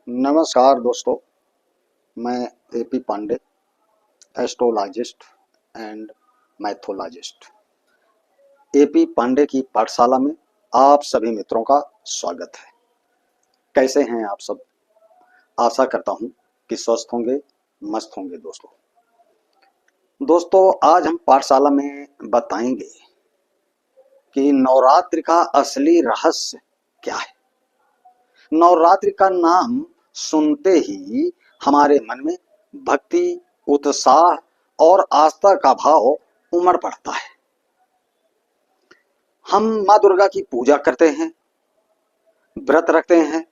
नमस्कार दोस्तों, मैं AP Pandey, astrologist and mythologist. AP Pandey की पाठशाला में आप सभी मित्रों का स्वागत है। कैसे हैं आप सब? आशा करता हूं कि स्वस्थ होंगे, मस्त होंगे। दोस्तों आज हम पाठशाला में बताएंगे कि नवरात्रि का असली रहस्य क्या है। नवरात्रि का नाम सुनते ही हमारे मन में भक्ति, उत्साह और आस्था का भाव उमड़ पड़ता है। हम माँ दुर्गा की पूजा करते हैं, व्रत रखते हैं,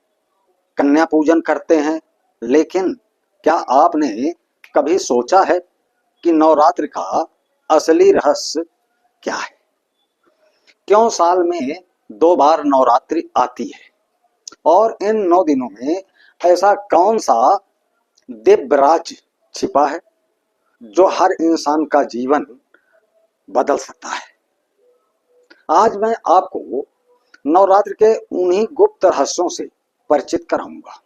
कन्या पूजन करते हैं, लेकिन क्या आपने कभी सोचा है कि नवरात्रि का असली रहस्य क्या है? क्यों साल में 2 बार नवरात्रि आती है और इन 9 दिनों में ऐसा कौन सा दिव्य राज छिपा है जो हर इंसान का जीवन बदल सकता है? आज मैं आपको नवरात्रि के उन्हीं गुप्त रहस्यों से परिचित कराऊंगा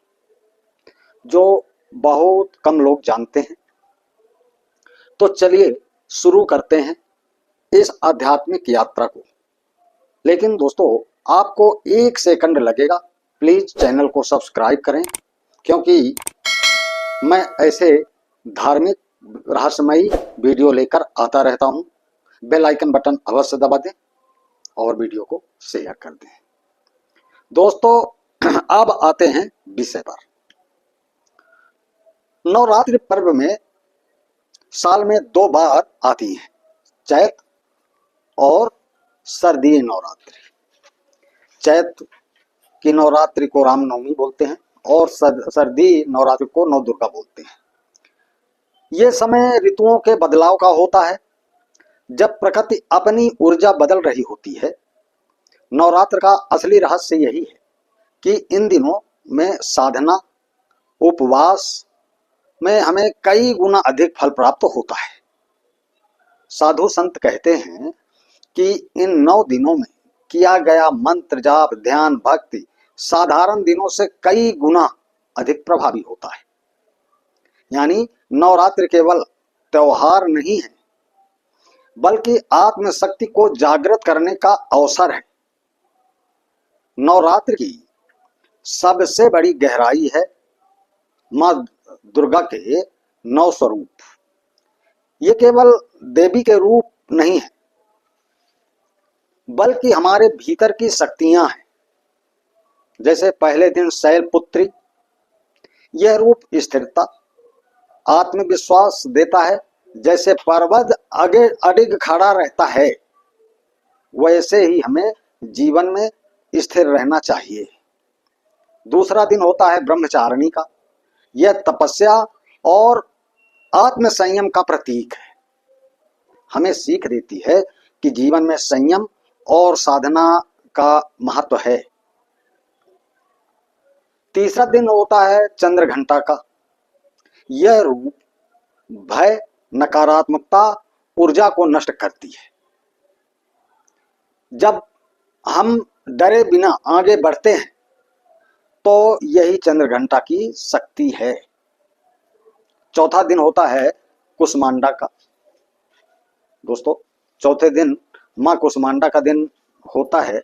जो बहुत कम लोग जानते हैं। तो चलिए शुरू करते हैं इस आध्यात्मिक यात्रा को। लेकिन दोस्तों आपको 1 सेकंड लगेगा, प्लीज चैनल को सब्सक्राइब करें, क्योंकि मैं ऐसे धार्मिक रहस्यमयी वीडियो लेकर आता रहता हूं। बेल आइकन बटन अवश्य दबा दें और वीडियो को शेयर कर दें। दोस्तों अब आते हैं विषय पर। नवरात्रि पर्व में साल में 2 बार आती है, चैत और सर्दीय नवरात्रि। चैत की नवरात्रि को रामनवमी बोलते हैं और सर्दी नवरात्रि को नव दुर्गा बोलते हैं। ये समय ऋतुओं के बदलाव का होता है, जब प्रकृति अपनी ऊर्जा बदल रही होती है। नवरात्र का असली रहस्य यही है कि इन दिनों में साधना, उपवास में हमें कई गुना अधिक फल प्राप्त होता है। साधु संत कहते हैं कि इन 9 दिनों में किया गया मंत्र जाप, ध्यान, भक्ति साधारण दिनों से कई गुना अधिक प्रभावी होता है। यानी नवरात्रि केवल त्योहार नहीं है, बल्कि आत्मशक्ति को जागृत करने का अवसर है। नवरात्रि की सबसे बड़ी गहराई है मां दुर्गा के 9 स्वरूप। ये केवल देवी के रूप नहीं है, बल्कि हमारे भीतर की शक्तियां हैं। जैसे पहले दिन शैलपुत्री, यह रूप स्थिरता, आत्मविश्वास देता है। जैसे पर्वत आगे अडिग खड़ा रहता है, वैसे ही हमें जीवन में स्थिर रहना चाहिए। दूसरा दिन होता है ब्रह्मचारिणी का। यह तपस्या और आत्म संयम का प्रतीक है। हमें सीख देती है कि जीवन में संयम और साधना का महत्व है। तीसरा दिन होता है चंद्रघंटा का। यह रूप भय, नकारात्मकता, ऊर्जा को नष्ट करती है। जब हम डरे बिना आगे बढ़ते हैं तो यही चंद्रघंटा की शक्ति है। चौथा दिन होता है कुसमांडा का। दोस्तों चौथे दिन मां कुसमांडा का दिन होता है।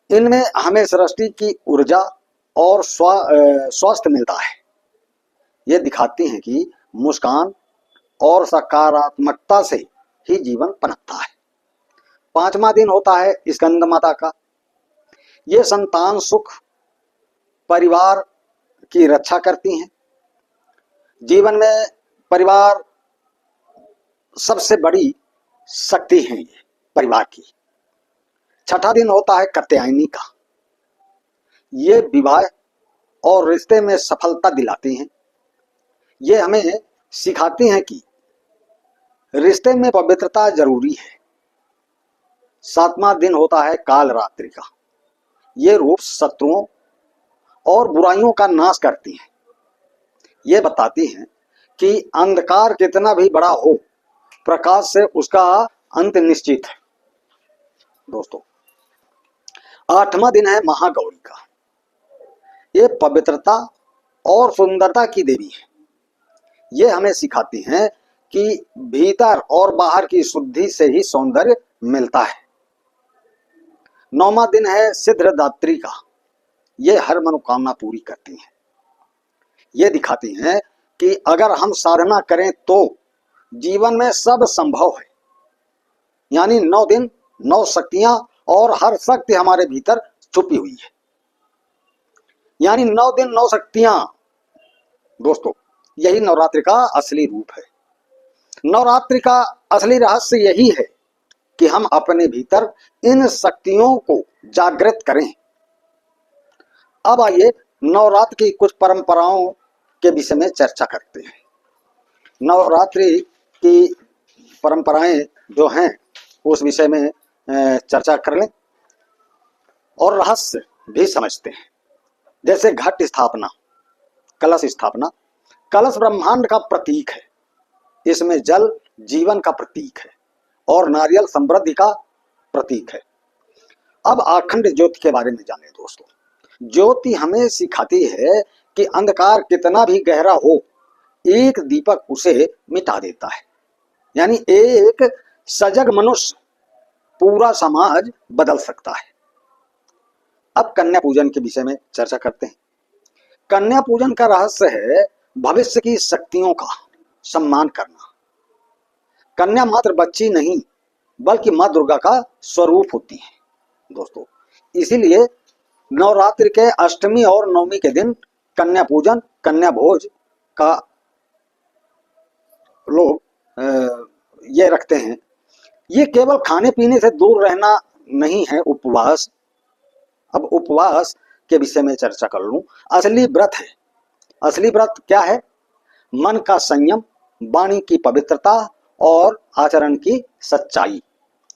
इनमें हमें सृष्टि की ऊर्जा और स्वास्थ्य मिलता है। ये दिखाती हैं कि मुस्कान और सकारात्मकता से ही जीवन पनपता है। पांचवा दिन होता है स्कंद माता का। ये संतान सुख, परिवार की रक्षा करती हैं। जीवन में परिवार सबसे बड़ी शक्ति है, ये परिवार की। छठा दिन होता है कात्यायनी का। ये विवाह और रिश्ते में सफलता दिलाती हैं। ये हमें सिखाती हैं कि रिश्ते में पवित्रता जरूरी है। सातवां दिन होता है कालरात्रि का। ये रूप शत्रुओं और बुराइयों का नाश करती हैं। ये बताती हैं कि अंधकार कितना भी बड़ा हो, प्रकाश से उसका अंत निश्चित है। दोस्तों आठवां दिन है महागौरी का। ये पवित्रता और सुंदरता की देवी है। ये हमें सिखाती हैं कि भीतर और बाहर की शुद्धि से ही सौंदर्य मिलता है। 9वां दिन है सिद्धदात्री का। ये हर मनोकामना पूरी करती हैं। ये दिखाती हैं कि अगर हम साधना करें तो जीवन में सब संभव है। यानी 9 दिन 9 शक्तियां और हर शक्ति हमारे भीतर छुपी हुई है। यानी 9 दिन 9 शक्तियां। दोस्तों, यही नवरात्रि का असली रूप है। नवरात्रि का असली रहस्य यही है कि हम अपने भीतर इन शक्तियों को जागृत करें। अब आइए नवरात्रि की कुछ परंपराओं के विषय में चर्चा करते हैं। नवरात्रि की परंपराएं जो हैं उस विषय में चर्चा कर लें और रहस्य भी समझते हैं। जैसे घट स्थापना, कलश स्थापना। कलश ब्रह्मांड का प्रतीक है। इसमें जल जीवन का प्रतीक है और नारियल समृद्धि का प्रतीक है। अब अखंड ज्योति के बारे में जानें दोस्तों। ज्योति हमें सिखाती है कि अंधकार कितना भी गहरा हो, एक दीपक उसे मिटा देता है। यानी एक सजग मनुष्य पूरा समाज बदल सकता है। अब कन्या पूजन के विषय में चर्चा करते हैं। कन्या पूजन का रहस्य है भविष्य की शक्तियों का सम्मान करना। कन्या मात्र बच्ची नहीं बल्कि मां दुर्गा का स्वरूप होती है दोस्तों। इसीलिए नवरात्रि के अष्टमी और नवमी के दिन कन्या पूजन, कन्या भोज का लोग ये रखते हैं। ये केवल खाने पीने से दूर रहना नहीं है, उपवास। अब उपवास के विषय में चर्चा कर लूं। असली व्रत है। असली व्रत क्या है? मन का संयम, वाणी की पवित्रता और आचरण की सच्चाई।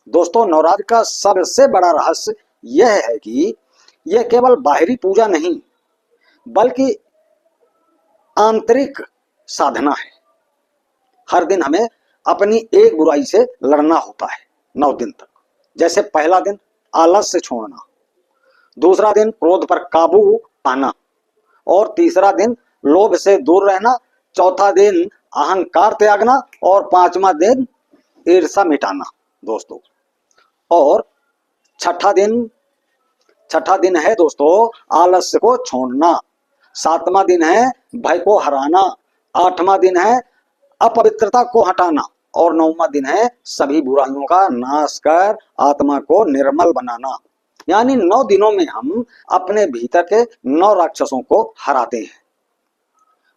दोस्तों, नवरात्रि का सबसे बड़ा रहस्य यह है कि यह केवल बाहरी पूजा नहीं बल्कि आंतरिक साधना है। हर दिन हमें अपनी एक बुराई से लड़ना होता है 9 दिन तक। जैसे पहला दिन आलस्य छोड़ना, दूसरा दिन क्रोध पर काबू पाना और तीसरा दिन लोभ से दूर रहना, चौथा दिन अहंकार त्यागना और 5वां दिन ईर्ष्या मिटाना दोस्तों। और छठा दिन है दोस्तों आलस्य को छोड़ना। 7वां दिन है भय को हराना। 8वां दिन है अपवित्रता को हटाना और 9वां दिन है सभी बुराइयों का नाश कर आत्मा को निर्मल बनाना। यानी 9 दिनों में हम अपने भीतर के 9 राक्षसों को हराते हैं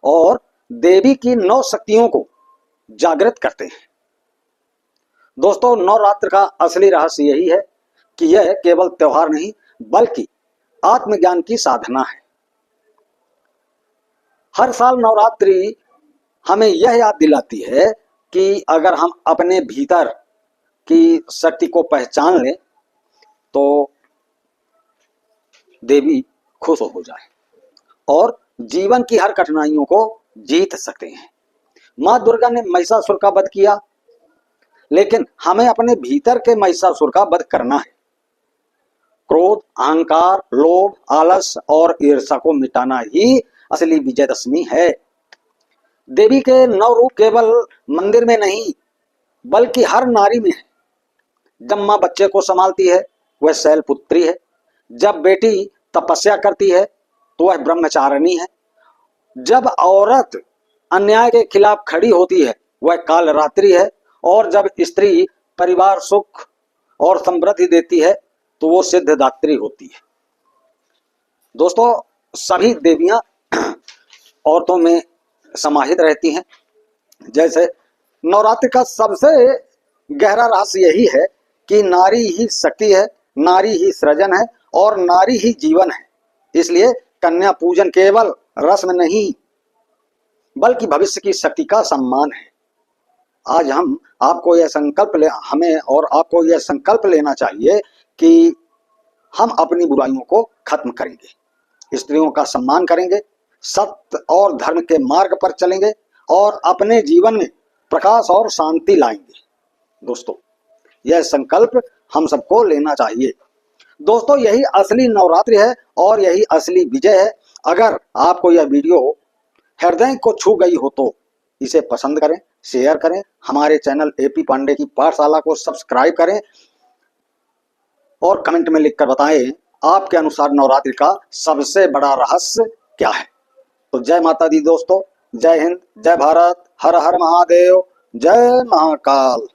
और देवी की 9 शक्तियों को जागृत करते हैं। दोस्तों, नवरात्र का असली रहस्य यही है कि यह केवल त्योहार नहीं बल्कि आत्मज्ञान की साधना है। हर साल नवरात्रि हमें यह याद दिलाती है कि अगर हम अपने भीतर की शक्ति को पहचान लें तो देवी खुश हो जाए और जीवन की हर कठिनाइयों को जीत सकते हैं। मां दुर्गा ने महिषासुर का वध किया, लेकिन हमें अपने भीतर के महिषासुर का वध करना है। क्रोध, अहंकार, लोभ, आलस और ईर्ष्या को मिटाना ही असली विजयदशमी है। देवी के 9 रूप केवल मंदिर में नहीं बल्कि हर नारी में है। जब मां बच्चे को संभालती है वह शैलपुत्री है। जब बेटी तपस्या करती है तो वह ब्रह्मचारिणी है। जब औरत अन्याय के खिलाफ खड़ी होती है वह कालरात्रि है। और जब स्त्री परिवार सुख और समृद्धि देती है तो वो सिद्धदात्री होती है। दोस्तों, सभी देवियां औरतों में समाहित रहती हैं। जैसे नवरात्रि का सबसे गहरा रहस्य यही है कि नारी ही शक्ति है, नारी ही सृजन है और नारी ही जीवन है। इसलिए कन्या पूजन केवल रस्म नहीं बल्कि भविष्य की शक्ति का सम्मान है। आज हमें आपको यह संकल्प लेना चाहिए कि हम अपनी बुराइयों को खत्म करेंगे, स्त्रियों का सम्मान करेंगे, सत्य और धर्म के मार्ग पर चलेंगे और अपने जीवन में प्रकाश और शांति लाएंगे। दोस्तों, यह संकल्प हम सबको लेना चाहिए। दोस्तों, यही असली नवरात्रि है और यही असली विजय है। अगर आपको यह वीडियो हृदय को छू गई हो तो इसे पसंद करें, शेयर करें, हमारे चैनल एपी पांडे की पाठशाला को सब्सक्राइब करें और कमेंट में लिखकर बताएं आपके अनुसार नवरात्रि का सबसे बड़ा रहस्य क्या है। तो जय माता दी दोस्तों, जय हिंद, जय भारत, हर हर महादेव, जय महाकाल।